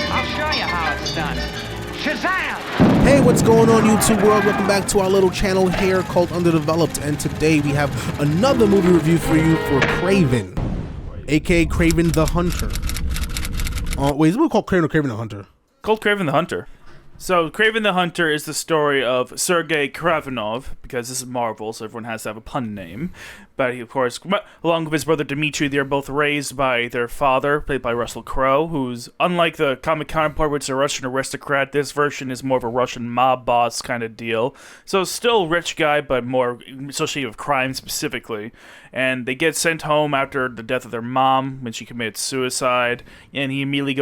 I'll show you how it's done. Shazam! Hey, what's going on, YouTube world? Welcome back to our little channel here called Underdeveloped, and today we have another movie review for you for Kraven, aka Kraven the Hunter. Wait, is it called Kraven or Kraven the Hunter? Called Kraven the Hunter. So, Kraven the Hunter is the story of Sergei Kravenov, because this is Marvel, so everyone has to have a pun name. But he, of course, along with his brother Dmitri, they're both raised by their father, played by Russell Crowe, who's, unlike the comic counterpart, which is a Russian aristocrat, this version is more of a Russian mob boss kind of deal. So, still rich guy, but more associated with crime specifically. And they get sent home after the death of their mom, when she committed suicide, and he immediately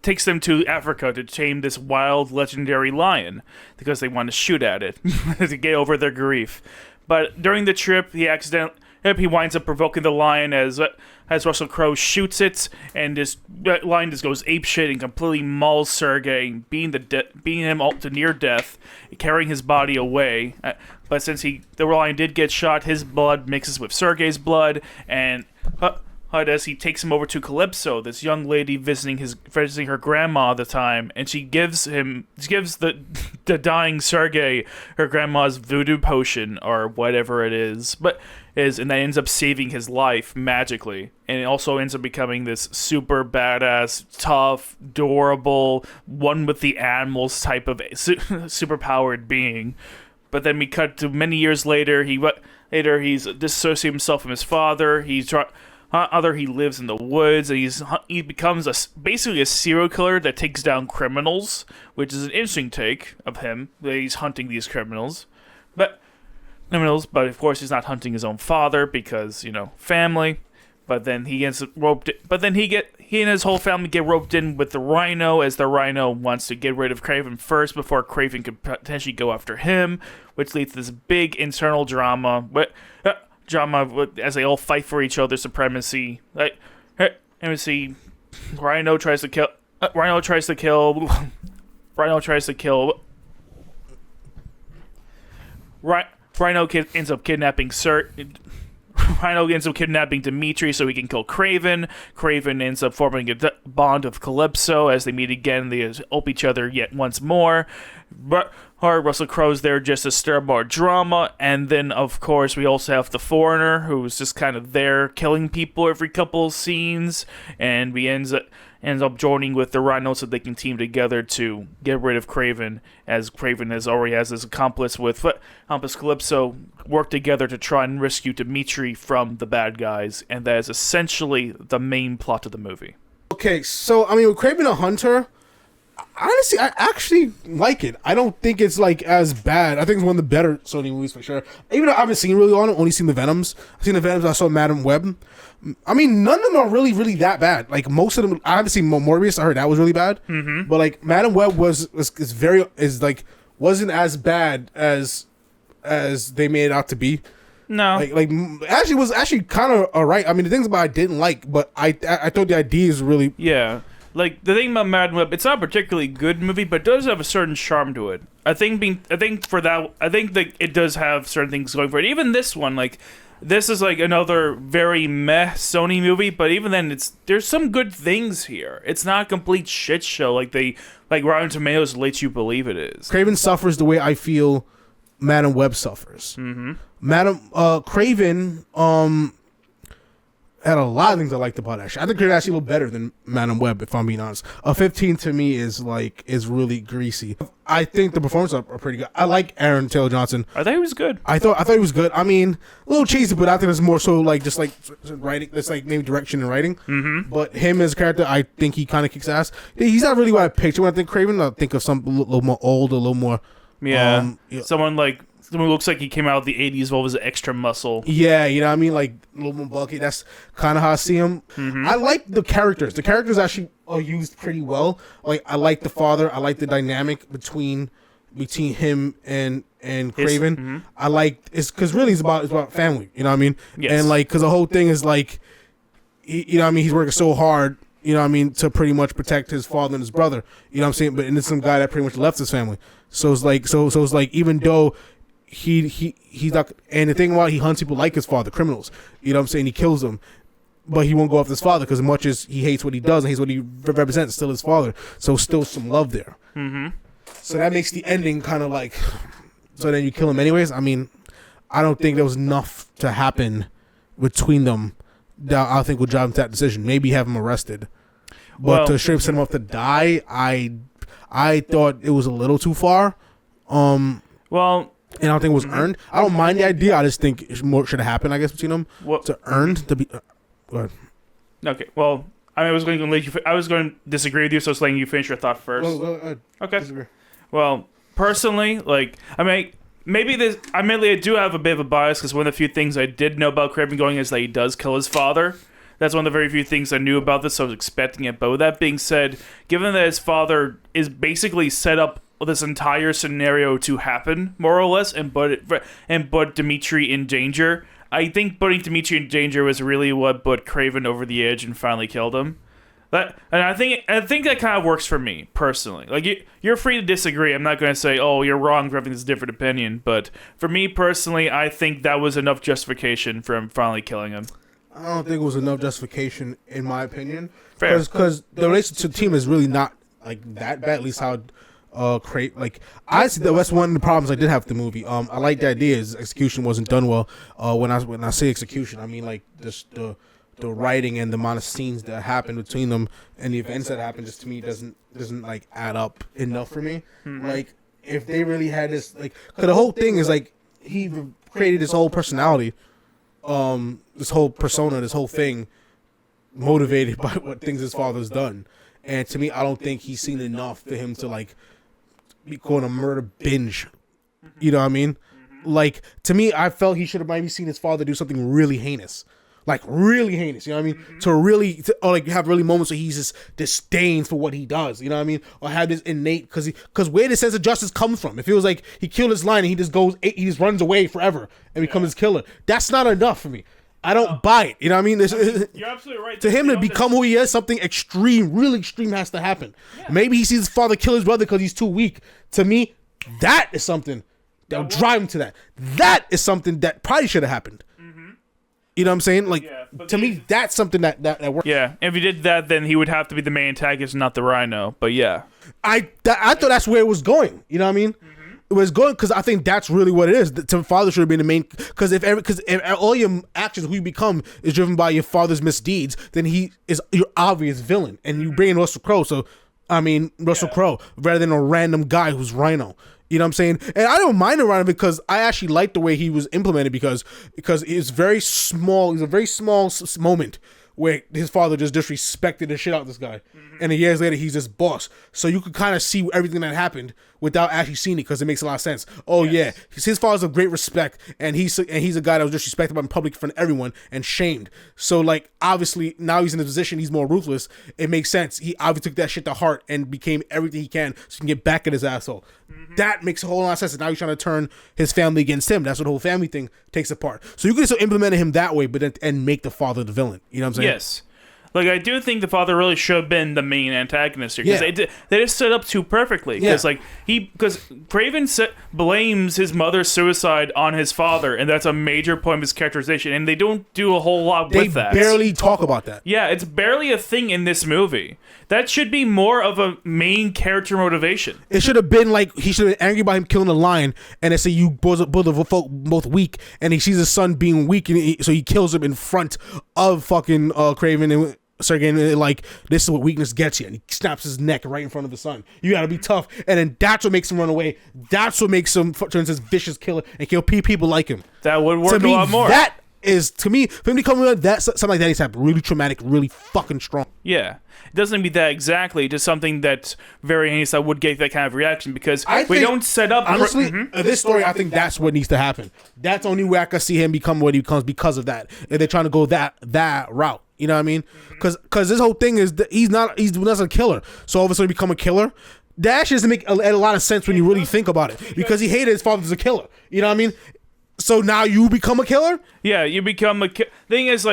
takes them to Africa to tame this wild, legendary lion because they want to shoot at it to get over their grief. But during the trip, he winds up provoking the lion as Russell Crowe shoots it, and this lion just goes apeshit and completely mauls Sergei, beating him to near death, carrying his body away. But since the lion did get shot, his blood mixes with Sergei's blood, and as he takes him over to Calypso, this young lady visiting her grandma at the time, and she gives the dying Sergei her grandma's voodoo potion or whatever it is, and that ends up saving his life magically, and it also ends up becoming this super badass, tough, adorable, one with the animals type of superpowered being. But then we cut to many years later. He's dissociated himself from his father. He lives in the woods, and he becomes basically a serial killer that takes down criminals, which is an interesting take of him. That he's hunting these criminals, but of course he's not hunting his own father because family. But then he gets roped. But then he and his whole family get roped in with the Rhino, as the Rhino wants to get rid of Kraven first before Kraven could potentially go after him, which leads to this big internal drama. As they all fight for each other's supremacy. Rhino tries to kill. Rhino ends up kidnapping Rhino ends up kidnapping Dmitri so he can kill Kraven. Kraven ends up forming a bond of Calypso. As they meet again, they help each other yet once more. But Russell Crowe's there just to stir more drama. And then, of course, we also have the Foreigner, who's just kind of there killing people every couple of scenes. And we ends up joining with the Rhino so they can team together to get rid of Kraven, as Kraven already has his accomplice Calypso work together to try and rescue Dmitri from the bad guys, and that is essentially the main plot of the movie. Okay, so with Kraven the Hunter, honestly, I actually like it. I don't think it's as bad. I think it's one of the better Sony movies for sure. Even though I haven't seen really on it, only seen the Venoms. I've seen the Venoms. I saw Madam Web. None of them are really, really that bad. Most of them, I haven't seen Morbius. I heard that was really bad. Mm-hmm. But Madam Web wasn't as bad as they made it out to be. No, actually was kind of alright. The things about it I didn't like, but I thought the idea is really the thing about Madam Web, it's not a particularly good movie, but it does have a certain charm to it. I think that it does have certain things going for it. Even this one, this is another very meh Sony movie, but even then, there's some good things here. It's not a complete shit show like Rotten Tomatoes lets you believe it is. Kraven suffers the way I feel Madam Web suffers. Mm-hmm. Kraven had a lot of things I liked about it. I think Kraven actually a little better than Madam Web, if I'm being honest. 15 to me is really greasy. I think the performances are pretty good. I like Aaron Taylor Johnson. I thought he was good. I thought he was good. A little cheesy, but I think it's more so just writing. It's maybe direction and writing. Mm-hmm. But him as a character, I think he kind of kicks ass. He's not really what I picture when I think Kraven. I think of something a little more old, a little more someone who looks like he came out of the 80s while was extra muscle. Yeah, a little more bulky. That's kind of how I see him. Mm-hmm. I like the characters. The characters actually are used pretty well. I like the father. I like the dynamic between him and Kraven. Mm-hmm. I like it's because really it's about family. You know what I mean? Yes. And because the whole thing is he's working so hard. To pretty much protect his father and his brother. You know what I'm saying? But it's some guy that pretty much left his family. So it's even though he's not, and the thing about he hunts people like his father, criminals. You know what I'm saying? He kills them. but he won't go after his father because as much as he hates what he does and hates what he represents, still his father. So still some love there. Mm-hmm. So that makes the ending kind of like, so then you kill him anyways. I mean, I don't think there was enough to happen between them that I think would drive him to that decision. Maybe have him arrested, but to straight send him off to die, I thought it was a little too far. And I don't think it was earned. I don't mind the idea. I just think more should have happened, I guess, between them. To earned to be. Go ahead. Okay. Well, I was going to disagree with you, so I was letting you finish your thought first. Okay. Disagree. Well, personally, I do have a bit of a bias because one of the few things I did know about Kraven going is that he does kill his father. That's one of the very few things I knew about this, so I was expecting it. But with that being said, given that his father is basically set up this entire scenario to happen, more or less, and put Dimitri in danger, I think putting Dimitri in danger was really what put Kraven over the edge and finally killed him. I think that kind of works for me personally. Like you're free to disagree. I'm not going to say, "Oh, you're wrong for having this different opinion." But for me personally, I think that was enough justification for him finally killing him. I don't think it was enough justification, in my opinion, because the relationship to the team is really not like that bad. At least how I see that's one of the problems I did have with the movie. I like the idea is execution wasn't done well. When I say execution, I mean like just the writing and the amount of scenes that happen between them and the events that happen just to me doesn't like add up enough for me. Mm-hmm. Like if they really had this cause the whole thing is like he created this whole personality, this whole persona, this whole thing motivated by what things his father's done. And to me, I don't think he's seen enough for him to be going a murder binge. You know what I mean? Mm-hmm. Like to me, I felt he should have maybe seen his father do something really heinous. Like really heinous, you know what I mean? Mm-hmm. Or have really moments where he's just disdain for what he does, you know what I mean? Or have this innate, because where the sense of justice comes from. If it was like he killed his line and he just runs away forever and becomes a killer, that's not enough for me. I don't buy it, you know what I mean? You're absolutely right. To him to become who he is, something extreme, really extreme has to happen. Yeah. Maybe he sees his father kill his brother because he's too weak. To me, that is something that will drive him to that. That is something that probably should have happened. You know what I'm saying? Like, to me, that's something that works. Yeah, if he did that, then he would have to be the main antagonist, not the Rhino. But yeah. I thought that's where it was going. You know what I mean? Mm-hmm. It was going because I think that's really what it is. The father should have been the main. Because if all your actions, who you become, is driven by your father's misdeeds, then he is your obvious villain. And you bring in Russell Crowe, Russell Crowe, rather than a random guy who's Rhino. You know what I'm saying? And I don't mind around it because I actually like the way he was implemented because it's very small. It's a very small moment where his father just disrespected the shit out of this guy. Mm-hmm. And years later, he's this boss. So you could kind of see everything that happened without actually seeing it because it makes a lot of sense. Oh, yes. Yeah. His father's of great respect, and he's a guy that was disrespected in public in front of everyone and shamed. So, obviously, now he's in a position, he's more ruthless. It makes sense. He obviously took that shit to heart and became everything he can so he can get back at his asshole. Mm-hmm. That makes a whole lot of sense. And now he's trying to turn his family against him. That's what the whole family thing takes apart. So you could still implement him that way, but then and make the father the villain. You know what I'm saying? Yes. I do think the father really should have been the main antagonist here because they just set up too perfectly. Because Kraven blames his mother's suicide on his father, and that's a major point of his characterization. And they don't do a whole lot with that. They barely talk about that. Yeah, it's barely a thing in this movie. That should be more of a main character motivation. It should have been he should have been angry by him killing the lion, and they say you both are both weak, and he sees his son being weak, and so he kills him in front of fucking Kraven and Sergey, this is what weakness gets you, and he snaps his neck right in front of his son. You gotta be tough, and then that's what makes him run away. That's what makes him turn into this vicious killer and kill people like him. That would work a lot more. That is, to me, for him to come with that, something like that needs to happen. Really traumatic, really fucking strong. Yeah. It doesn't be that exactly, just something that's very heinous that would get that kind of reaction because we don't set up... Honestly, this story, I think that's what needs to happen. That's the only way I can see him become what he becomes because of that. If they're trying to go that route. You know what I mean? Because this whole thing is that he's not a killer. So all of a sudden become a killer. That actually doesn't make a lot of sense when you really think about it. Because he hated his father as a killer. You know what I mean? So now you become a killer? Yeah, you become a killer. Thing is,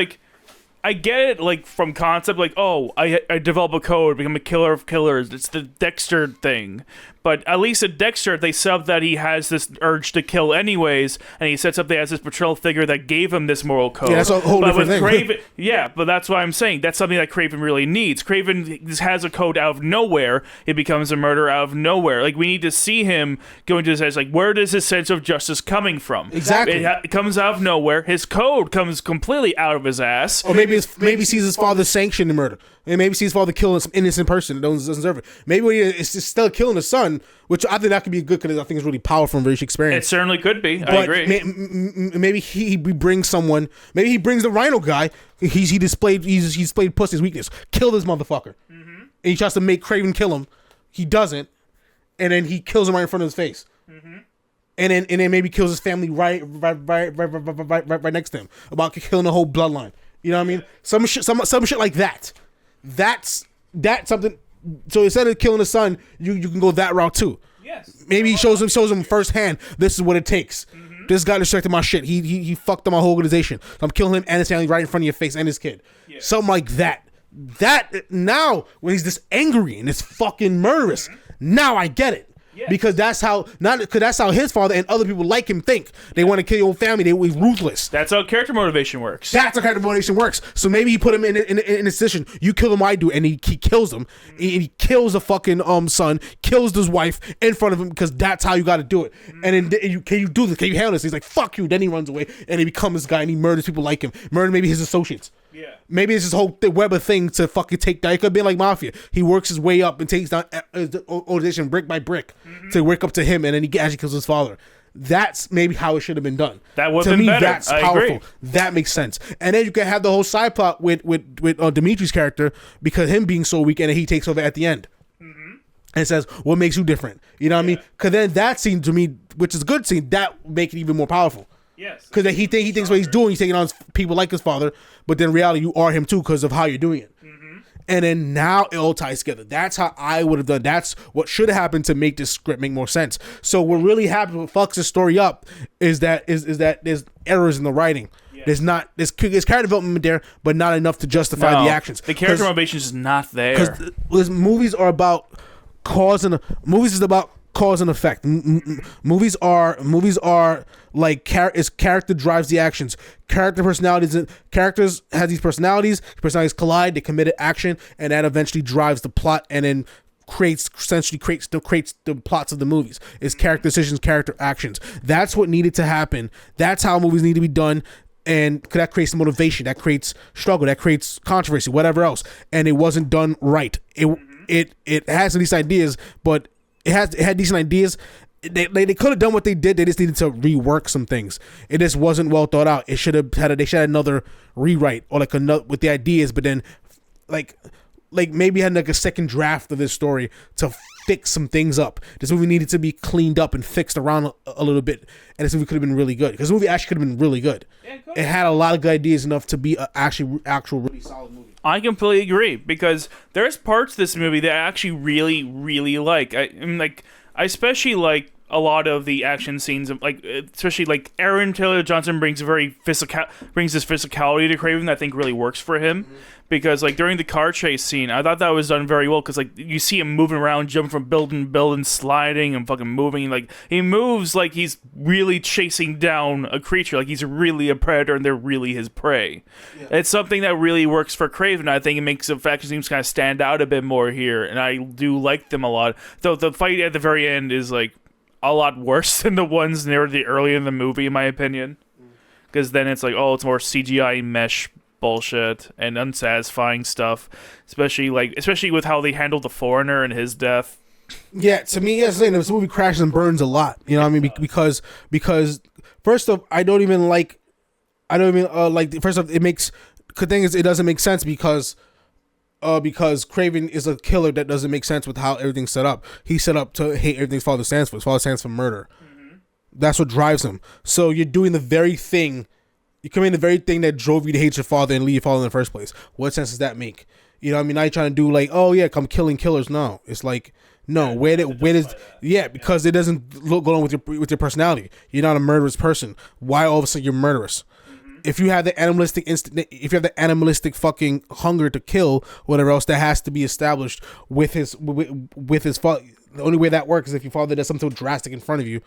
I get it, like, from concept, like, oh, I develop a code, become a killer of killers. It's the Dexter thing. But at least at Dexter, they set up that he has this urge to kill anyways, and he sets up that he has this patrol figure that gave him this moral code. Yeah, that's a whole different thing. Craven, yeah, but that's what I'm saying. That's something that Craven really needs. Craven just has a code out of nowhere. It becomes a murder out of nowhere. Like, we need to see him go into this, like, where does his sense of justice coming from? Exactly. It comes out of nowhere. His code comes completely out of his ass. Or maybe sees his father sanction the murder. And maybe sees his father killing some innocent person that doesn't deserve it. Maybe it's just still killing his son, which I think that could be good because I think it's really powerful and very experienced. It certainly could be. I agree. Maybe he brings someone. Maybe he brings the Rhino guy. He displayed pussy's weakness. Kill this motherfucker. And he tries to make Kraven kill him. He doesn't, and then he kills him right in front of his face. And then maybe kills his family right next to him. About killing the whole bloodline. You know what I mean? Some shit like that. That's something. So instead of killing his son, you can go that route too. Yes. Maybe he shows him firsthand. This is what it takes. This guy distracted my shit. He fucked up my whole organization. So I'm killing him and his family right in front of your face and his kid. Yeah. Something like that. That now when he's this angry and this fucking murderous, now I get it. Yes. Because that's how his father and other people like him think. They want to kill your whole family. They're ruthless. That's how character motivation works. That's how character motivation works. So maybe he put him in a decision. You kill him, I do, and he kills him. He kills the fucking son, kills his wife in front of him because that's how you got to do it. And then can you do this? Can you handle this? He's like, fuck you. Then he runs away and he becomes this guy and he murders people like him. Murder maybe his associates. Yeah. Maybe it's this whole web of thing to fucking take down. It could be like Mafia. He works his way up and takes down the organization brick by brick to work up to him, and then he actually kills his father. That's maybe how it should have been done. That would have been better. That's powerful. That makes sense. And then you can have the whole side plot with Dimitri's character because him being so weak, and then he takes over at the end and says, "What makes you different?" You know what I mean? Because then that scene to me, which is a good scene, that make it even more powerful. Yes, because he thinks what he's doing, he's taking on people like his father, but then in reality you are him too because of how you're doing it. And then now it all ties together. That's how I would have done. That's what should have happened to make this script make more sense. So what really happened, what fucks the story up, is that there's errors in the writing. There's character development there, but not enough to justify the actions. The character motivation is not there. Because movies are about movies is about cause and effect. Movies are like character drives the actions. Characters have these personalities collide, they commit an action, and that eventually drives the plot and then creates the plots of the movies. It's character decisions, character actions. That's what needed to happen. That's how movies need to be done. And that creates motivation, that creates struggle, that creates controversy, whatever else. And it wasn't done right. It has these ideas, but it had decent ideas. They could have done what they did. They just needed to rework some things. It just wasn't well thought out. They should have had another rewrite or like another with the ideas, but then like maybe had like a second draft of this story to fix some things up. This movie needed to be cleaned up and fixed around a little bit, and this movie could have been really good because the movie actually could have been really good. Yeah, it had a lot of good ideas enough to be an actual really solid movie. I completely agree because there's parts of this movie that I actually really, really like. I especially like a lot of the action scenes, like especially like Aaron Taylor Johnson brings this physicality to Kraven that I think really works for him. Because like during the car chase scene, I thought that was done very well because like you see him moving around, jumping from building to building, sliding and fucking moving. Like he moves like he's really chasing down a creature, like he's really a predator and they're really his prey. Yeah. It's something that really works for Kraven. I think it makes the action scenes kind of stand out a bit more here, and I do like them a lot. Though the fight at the very end is like a lot worse than the ones near the early in the movie, in my opinion. Because then it's like, oh, it's more CGI mesh bullshit and unsatisfying stuff, especially with how they handled the foreigner and his death. Yeah, to me, yes, this movie crashes and burns a lot. You know what I mean? Because first off, first off, the thing is, it doesn't make sense because Kraven is a killer that doesn't make sense with how everything's set up. He's set up to hate everything his father stands for. His father stands for murder. That's what drives him. So you're doing the very thing. You come in the very thing that drove you to hate your father and leave your father in the first place. What sense does that make? You know what I mean? Now you're trying to do like, oh yeah, come killing killers. No, it's like, no, because it doesn't go on with your personality. You're not a murderous person. Why all of a sudden you're murderous? If you have the animalistic instinct, if you have the animalistic fucking hunger to kill, whatever else, that has to be established with his father. The only way that works is if your father does something so drastic in front of you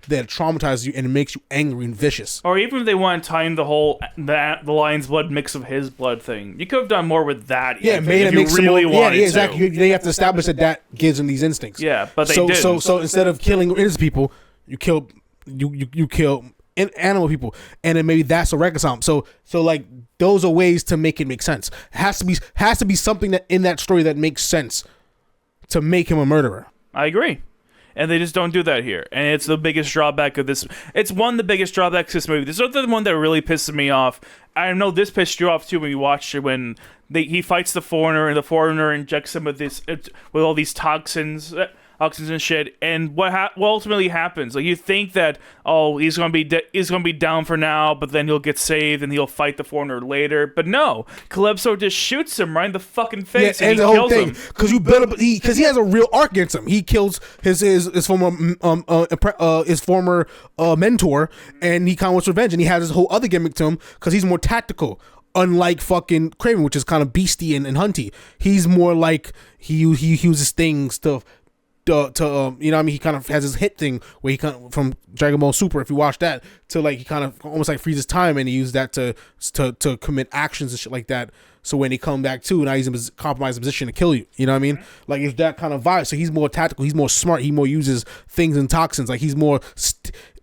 that traumatizes you and it makes you angry and vicious. Or even if they want to tie in the whole the lion's blood mix of his blood thing, you could have done more with that. Yeah, made it make some more. Yeah, exactly. They have to establish that gives him these instincts. Yeah, but they didn't. So instead of killing innocent people, you kill animal people, and then maybe that's a reconcile. So like those are ways to make it make sense. It has to be something that in that story that makes sense to make him a murderer. I agree. And they just don't do that here. And it's the biggest drawback of this. It's one of the biggest drawbacks of this movie. This is the one that really pisses me off. I know this pissed you off too when you watched it, when he fights the foreigner, and the foreigner injects him with all these toxins and shit. And what ultimately happens? Like, you think that he's gonna be down for now, but then he'll get saved and he'll fight the foreigner later. But no, Calypso just shoots him right in the fucking face and he the whole kills thing, him. Because you build up, because he has a real arc against him. He kills his former mentor, and he kind of wants revenge, and he has his whole other gimmick to him because he's more tactical. Unlike fucking Kraven, which is kind of beastie and hunty, he's more like he uses things to you know what I mean, he kind of has his hit thing where he kind of, from Dragon Ball Super, if you watch that, to like he kind of almost like freezes time, and he uses that to commit actions and shit like that. So when he come back to, now he's in a compromised position to kill you. You know what I mean? Like, it's that kind of vibe. So he's more tactical. He's more smart. He more uses things and toxins. Like, he's more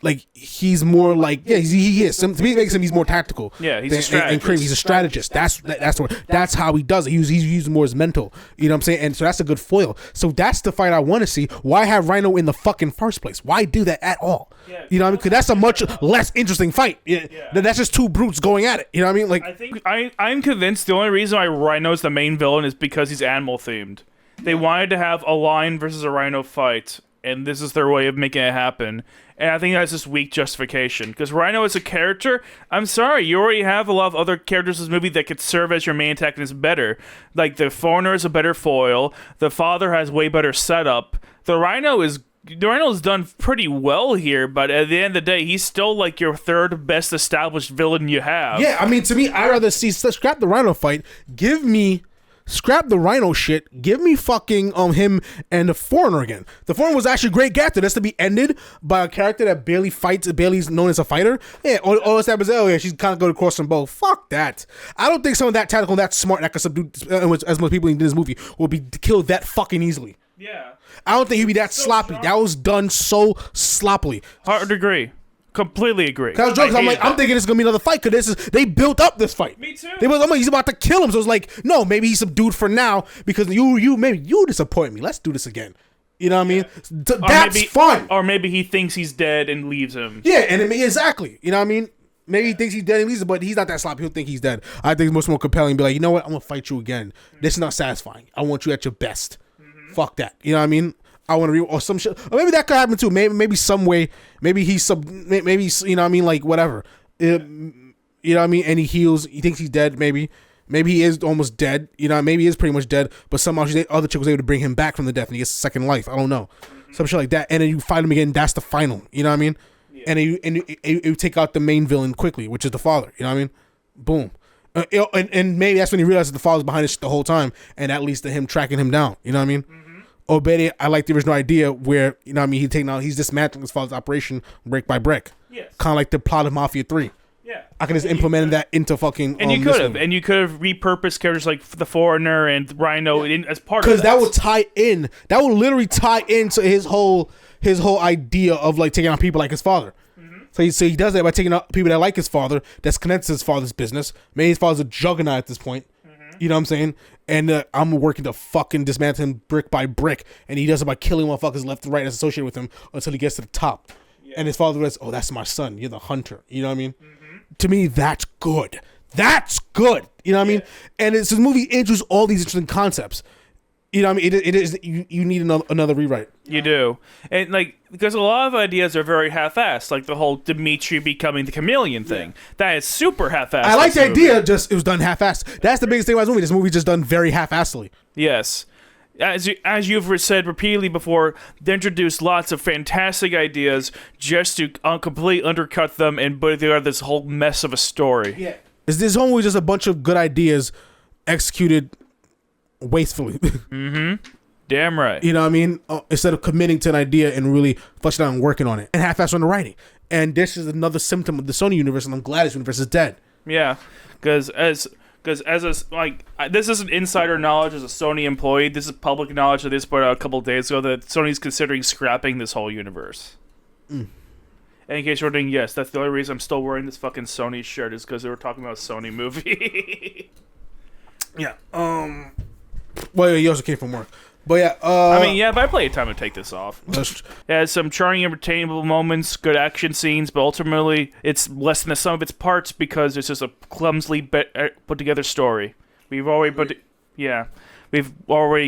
like he is. To me, it makes him, he's more tactical. Yeah, he's a strategist. And Kraven, he's a strategist. That's how he does it. He's using more his mental. You know what I'm saying? And so that's a good foil. So that's the fight I want to see. Why have Rhino in the fucking first place? Why do that at all? Yeah, you know what I mean? Because that's a much less interesting fight. Yeah. That's just two brutes going at it. You know what I mean? Like, I think I'm convinced the only reason why Rhino's the main villain is because he's animal themed. They wanted to have a lion versus a rhino fight, and this is their way of making it happen. And I think that's just weak justification. Because Rhino is a character, I'm sorry, you already have a lot of other characters in this movie that could serve as your main antagonist better. Like, the foreigner is a better foil, the father has way better setup, the Rhino's done pretty well here, but at the end of the day, he's still like your third best established villain you have. Yeah, I mean, to me, I'd rather see, scrap the Rhino fight, scrap the Rhino shit, give me fucking him and the foreigner again. The foreigner was actually a great character. That's to be ended by a character that barely fights, barely's known as a fighter. Yeah, all this happens, she's kind of going to cross some bow. Fuck that. I don't think someone that tactical, that smart, that could subdue as much people in this movie will be killed that fucking easily. Yeah. I don't think he'd be that sloppy. That was done so sloppily. Hard to agree. Completely agree. I'm thinking it's gonna be another fight because they built up this fight. Me too. He's about to kill him, so it's like, no, maybe he's subdued for now because maybe you disappoint me. Let's do this again. You know what I mean? That's fun. Or maybe he thinks he's dead and leaves him. Yeah, and exactly. You know what I mean? Maybe he thinks he's dead and leaves him, but he's not that sloppy. He'll think he's dead. I think it's much more compelling. Be like, you know what? I'm gonna fight you again. This is not satisfying. I want you at your best. Fuck that. You know what I mean? I want to or some shit, or maybe that could happen too. Maybe some way. Maybe you know what I mean, like whatever. You know what I mean? And he heals. He thinks he's dead. Maybe he is almost dead. You know, maybe he is pretty much dead. But somehow other chick was able to bring him back from the death, and he gets a second life. I don't know, some shit like that. And then you fight him again. That's the final. You know what I mean? Yeah. And you take out the main villain quickly, which is the father. You know what I mean? Boom. And maybe that's when he realizes the father's behind this the whole time, and that leads to him tracking him down. You know what I mean? Or better, I like the original idea where, you know what I mean, he's dismantling his father's operation brick by brick. Yes. Kind of like the plot of Mafia 3. Yeah. I can just implement that into fucking... And you could have repurposed characters like the Foreigner and Rhino as part of that. Because that would tie in. That would literally tie into his whole idea of like taking out people like his father. So he does that by taking out people that like his father, that's connected to his father's business. Maybe his father's a juggernaut at this point. You know what I'm saying? And I'm working to fucking dismantle him brick by brick. And he does it by killing motherfuckers left and right that's associated with him until he gets to the top. Yeah. And his father goes, oh, that's my son. You're the hunter. You know what I mean? To me, that's good. That's good. You know what I mean? And it's this movie introduces all these interesting concepts. You know what I mean? It is you need another rewrite. You do. And like, because a lot of ideas are very half-assed, like the whole Dimitri becoming the chameleon thing. Yeah. That is super half-assed. I like the idea, just it was done half-assed. That's the biggest thing about this movie. This movie just done very half-assedly. Yes. as you've said repeatedly before, they introduced lots of fantastic ideas just to completely undercut them and put together this whole mess of a story. Yeah. Is this whole movie just a bunch of good ideas executed wastefully? Damn right. You know what I mean? Instead of committing to an idea and really fleshing out and working on it. And half-assed on the writing. And this is another symptom of the Sony universe, and I'm glad this universe is dead. Yeah, because as this isn't insider knowledge as a Sony employee. This is public knowledge that they just put out a couple of days ago that Sony's considering scrapping this whole universe. And in case you're wondering, yes, that's the only reason I'm still wearing this fucking Sony shirt is because they were talking about a Sony movie. Yeah. Well, you also came from work. But yeah, but I plenty of time to take this off. It has some charming, entertainable moments, good action scenes, but ultimately it's less than the sum of its parts because it's just a clumsily put together story. We've already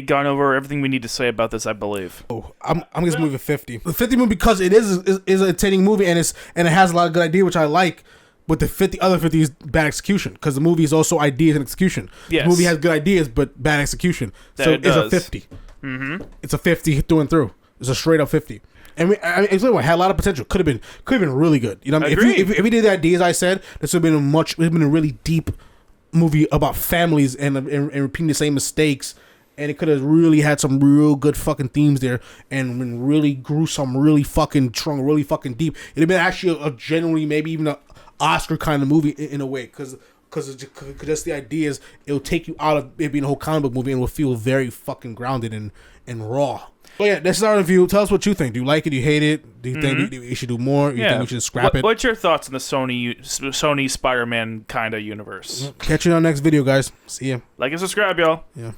gone over everything we need to say about this, I believe. Oh, I'm gonna give this movie a 50. The 50 movie because it is an entertaining movie and it has a lot of good ideas which I like. But the other 50 is bad execution because the movie is also ideas and execution. Yes. The movie has good ideas but bad execution. So it's a 50. It's a 50 through and through. It's a straight up 50. And it had a lot of potential. Could have been really good. You know what I mean? If we did the ideas I said, this would have been a really deep movie about families and repeating the same mistakes. And it could have really had some real good fucking themes there and been really gruesome, really fucking strong, really fucking deep. It'd have been actually a genuinely maybe even a Oscar kind of movie in a way because just the ideas, it'll take you out of it being a whole comic book movie and will feel very fucking grounded and raw. But yeah, that's our review. Tell us what you think. Do you like it? Do you hate it? Do you think we should do more? Do you think we should scrap it? What's your thoughts on the Sony Spider-Man kind of universe? Catch you on the next video, guys. See ya. Like and subscribe, y'all. Yeah.